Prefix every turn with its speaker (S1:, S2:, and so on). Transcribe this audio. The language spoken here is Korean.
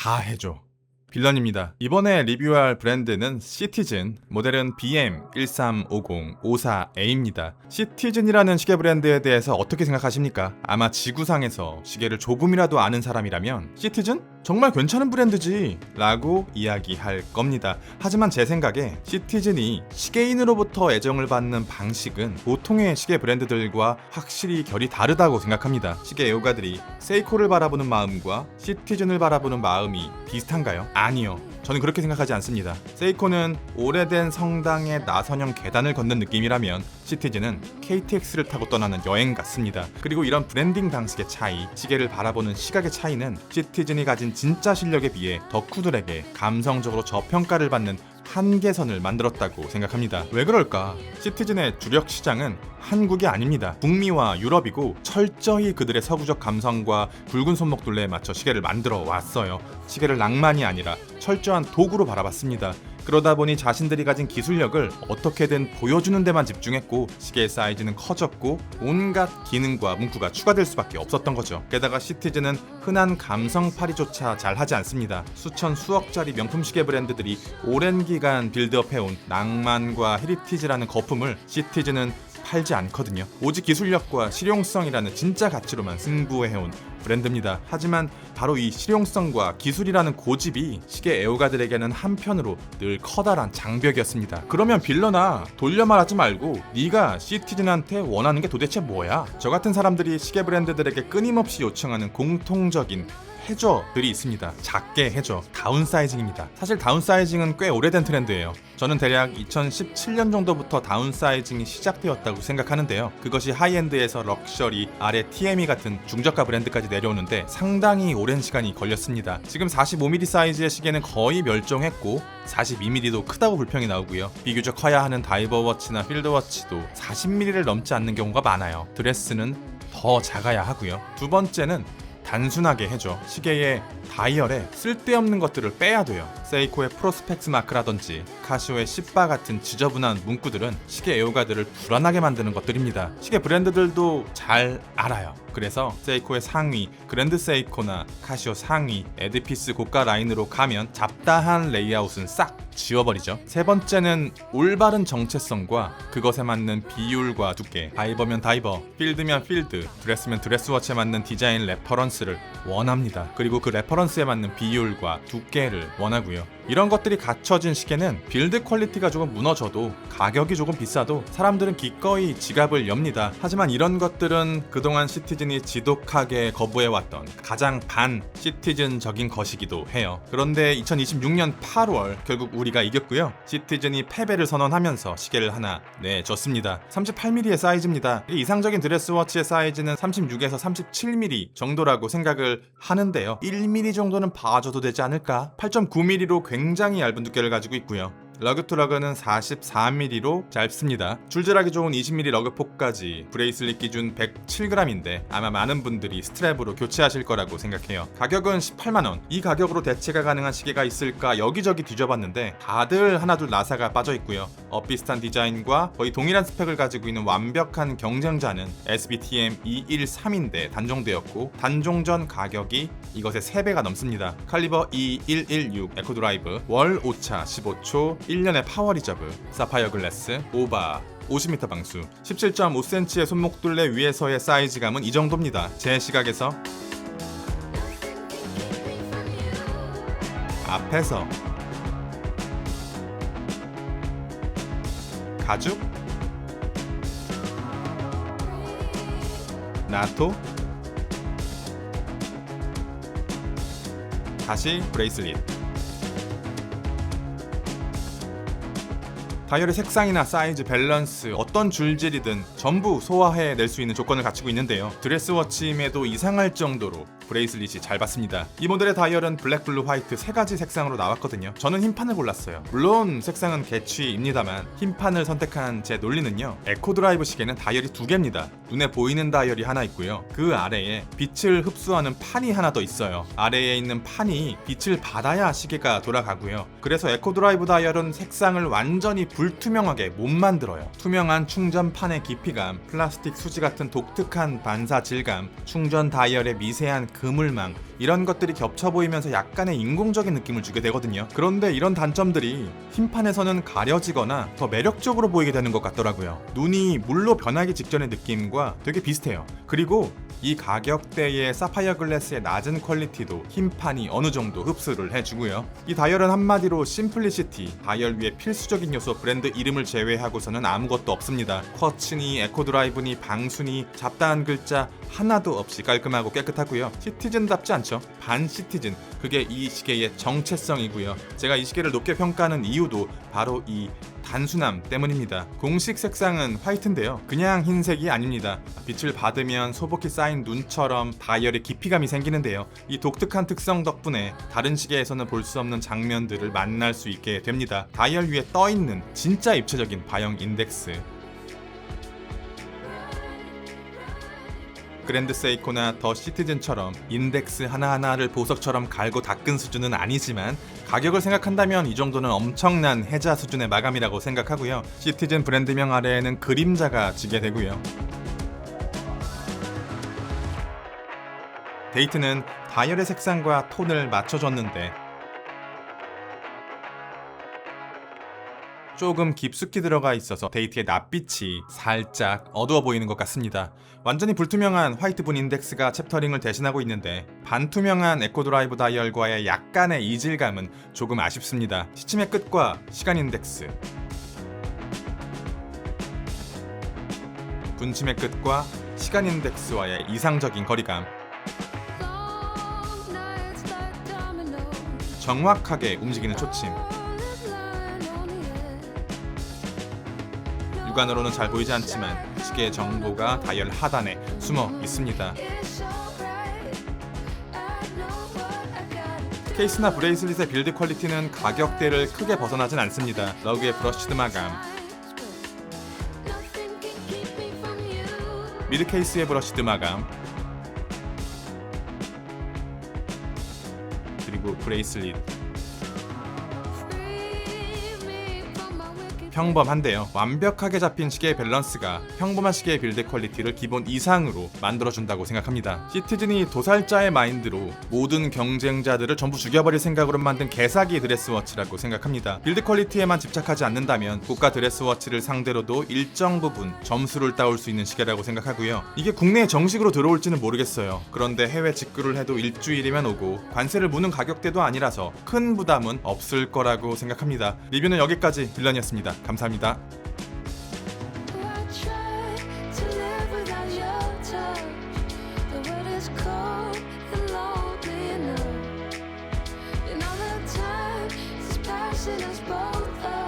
S1: 다 해줘. 빌런입니다. 이번에 리뷰할 브랜드는 시티즌 모델은 BM135054A입니다. 시티즌이라는 시계 브랜드에 대해서 어떻게 생각하십니까? 아마 지구상에서 시계를 조금이라도 아는 사람이라면 시티즌? 정말 괜찮은 브랜드지 라고 이야기할 겁니다. 하지만 제 생각에 시티즌이 시계인으로부터 애정을 받는 방식은 보통의 시계 브랜드들과 확실히 결이 다르다고 생각합니다. 시계 애호가들이 세이코를 바라보는 마음과 시티즌을 바라보는 마음이 비슷한가요? 아니요. 저는 그렇게 생각하지 않습니다. 세이코는 오래된 성당의 나선형 계단을 걷는 느낌이라면 시티즌은 KTX를 타고 떠나는 여행 같습니다. 그리고 이런 브랜딩 방식의 차이, 시계를 바라보는 시각의 차이는 시티즌이 가진 진짜 실력에 비해 덕후들에게 감성적으로 저평가를 받는 한계선을 만들었다고 생각합니다. 왜 그럴까? 시티즌의 주력 시장은 한국이 아닙니다. 북미와 유럽이고 철저히 그들의 서구적 감성과 굵은 손목둘레에 맞춰 시계를 만들어 왔어요. 시계를 낭만이 아니라 철저한 도구로 바라봤습니다. 그러다 보니 자신들이 가진 기술력을 어떻게든 보여주는 데만 집중했고 시계의 사이즈는 커졌고 온갖 기능과 문구가 추가될 수밖에 없었던 거죠. 게다가 시티즌은 흔한 감성팔이조차 잘 하지 않습니다. 수천 수억짜리 명품 시계 브랜드들이 오랜 기간 빌드업해온 낭만과 헤리티지라는 거품을 시티즌은 팔지 않거든요. 오직 기술력과 실용성이라는 진짜 가치로만 승부해온 브랜드입니다. 하지만 바로 이 실용성과 기술이라는 고집이 시계 애호가들에게는 한편으로 늘 커다란 장벽이었습니다. 그러면 빌런아, 돌려 말하지 말고 네가 시티즌한테 원하는 게 도대체 뭐야? 저 같은 사람들이 시계 브랜드들에게 끊임없이 요청하는 공통적인 해줘들이 있습니다. 작게 해줘. 다운사이징입니다. 사실 다운사이징은 꽤 오래된 트렌드예요. 저는 대략 2017년 정도부터 다운사이징이 시작되었다고 생각하는데요. 그것이 하이엔드에서 럭셔리, 아래 TME 같은 중저가 브랜드까지 내려오는데 상당히 오랜 시간이 걸렸습니다. 지금 45mm 사이즈의 시계는 거의 멸종했고 42mm도 크다고 불평이 나오고요. 비교적 커야 하는 다이버워치나 필드워치도 40mm를 넘지 않는 경우가 많아요. 드레스는 더 작아야 하고요. 두 번째는 단순하게 해줘. 시계의 다이얼에 쓸데없는 것들을 빼야 돼요. 세이코의 프로스펙스 마크라든지 카시오의 시바 같은 지저분한 문구들은 시계 애호가들을 불안하게 만드는 것들입니다. 시계 브랜드들도 잘 알아요. 그래서 세이코의 상위, 그랜드 세이코나 카시오 상위, 에드피스 고가 라인으로 가면 잡다한 레이아웃은 싹 지워버리죠. 세 번째는 올바른 정체성과 그것에 맞는 비율과 두께, 다이버면 다이버, 필드면 필드, 드레스면 드레스워치에 맞는 디자인 레퍼런스를 원합니다. 그리고 그 레퍼런스에 맞는 비율과 두께를 원하고요. 이런 것들이 갖춰진 시계는 빌드 퀄리티가 조금 무너져도 가격이 조금 비싸도 사람들은 기꺼이 지갑을 엽니다. 하지만 이런 것들은 그동안 시티즌이 지독하게 거부해왔던 가장 반 시티즌적인 것이기도 해요. 그런데 2026년 8월 결국 우리가 이겼고요. 시티즌이 패배를 선언하면서 시계를 하나 내줬습니다. 38mm의 사이즈입니다. 이상적인 드레스워치의 사이즈는 36에서 37mm 정도라고 생각을 하는데요. 1mm 정도는 봐줘도 되지 않을까? 8.9mm로 굉장히 얇은 두께를 가지고 있고요. 러그 투 러그는 44mm로 짧습니다. 줄질하기 좋은 20mm 러그 폭까지 브레이슬릿 기준 107g인데 아마 많은 분들이 스트랩으로 교체하실 거라고 생각해요. 가격은 18만원. 이 가격으로 대체가 가능한 시계가 있을까 여기저기 뒤져봤는데 다들 하나둘 나사가 빠져있고요. 엇비슷한 디자인과 거의 동일한 스펙을 가지고 있는 완벽한 경쟁자는 SBTM 213인데 단종되었고 단종 전 가격이 이것의 3배가 넘습니다. 칼리버 E116 에코드라이브, 월 오차 15초, 1년의 파워 리저브, 사파이어 글래스, 오바 50m 방수, 17.5cm의 손목둘레 위에서의 사이즈감은 이 정도입니다. 제 시각에서 앞에서 가죽, 나토, 다시 브레이슬릿. 다이얼의 색상이나 사이즈, 밸런스, 어떤 줄질이든 전부 소화해낼 수 있는 조건을 갖추고 있는데요. 드레스워치임에도 이상할 정도로 브레이슬릿이 잘 받습니다. 이 모델의 다이얼은 블랙, 블루, 화이트 세 가지 색상으로 나왔거든요. 저는 흰판을 골랐어요. 물론 색상은 개취입니다만 흰판을 선택한 제 논리는요. 에코드라이브 시계는 다이얼이 2개입니다. 눈에 보이는 다이얼이 하나 있고요. 그 아래에 빛을 흡수하는 판이 하나 더 있어요. 아래에 있는 판이 빛을 받아야 시계가 돌아가고요. 그래서 에코드라이브 다이얼은 색상을 완전히 불투명하게 못 만들어요. 투명한 충전판의 깊이감, 플라스틱 수지 같은 독특한 반사 질감, 충전 다이얼의 미세한 그물망, 이런 것들이 겹쳐 보이면서 약간의 인공적인 느낌을 주게 되거든요. 그런데 이런 단점들이 흰판에서는 가려지거나 더 매력적으로 보이게 되는 것 같더라고요. 눈이 물로 변하기 직전의 느낌과 되게 비슷해요. 그리고 이 가격대의 사파이어 글래스의 낮은 퀄리티도 흰판이 어느 정도 흡수를 해주고요. 이 다이얼은 한마디로 심플리시티, 다이얼 위에 필수적인 요소 브랜드 이름을 제외하고서는 아무것도 없습니다. 쿼츠니, 에코드라이브니, 방수니, 잡다한 글자 하나도 없이 깔끔하고 깨끗하고요. 시티즌답지 않죠? 반 시티즌, 그게 이 시계의 정체성이고요. 제가 이 시계를 높게 평가하는 이유도 바로 이 단순함 때문입니다. 공식 색상은 화이트인데요. 그냥 흰색이 아닙니다. 빛을 받으면 소복히 쌓인 눈처럼 다이얼에 깊이감이 생기는데요. 이 독특한 특성 덕분에 다른 시계에서는 볼 수 없는 장면들을 만날 수 있게 됩니다. 다이얼 위에 떠있는 진짜 입체적인 바형 인덱스. 그랜드 세이코나 더 시티즌처럼 인덱스 하나하나를 보석처럼 갈고 닦은 수준은 아니지만 가격을 생각한다면 이 정도는 엄청난 혜자 수준의 마감이라고 생각하고요. 시티즌 브랜드명 아래에는 그림자가 지게 되고요. 데이트는 다이얼의 색상과 톤을 맞춰줬는데 조금 깊숙이 들어가 있어서 데이트의 낯빛이 살짝 어두워 보이는 것 같습니다. 완전히 불투명한 화이트분 인덱스가 챕터링을 대신하고 있는데 반투명한 에코드라이브 다이얼과의 약간의 이질감은 조금 아쉽습니다. 시침의 끝과 시간 인덱스, 분침의 끝과 시간 인덱스와의 이상적인 거리감, 정확하게 움직이는 초침, 육안으로는 잘 보이지 않지만 시계의 정보가 다이얼 하단에 숨어 있습니다. 케이스나 브레이슬릿의 빌드 퀄리티는 가격대를 크게 벗어나진 않습니다. 러그의 브러쉬드 마감, 미드 케이스의 브러쉬드 마감, 그리고 브레이슬릿 평범한데요. 완벽하게 잡힌 시계의 밸런스가 평범한 시계의 빌드 퀄리티를 기본 이상으로 만들어준다고 생각합니다. 시티즌이 도살자의 마인드로 모든 경쟁자들을 전부 죽여버릴 생각으로 만든 개사기 드레스워치라고 생각합니다. 빌드 퀄리티에만 집착하지 않는다면 고가 드레스워치를 상대로도 일정 부분 점수를 따올 수 있는 시계라고 생각하고요. 이게 국내에 정식으로 들어올지는 모르겠어요. 그런데 해외 직구를 해도 일주일이면 오고 관세를 무는 가격대도 아니라서 큰 부담은 없을 거라고 생각합니다. 리뷰는 여기까지. 빌런이었습니다. 감사합니다.
S2: Us both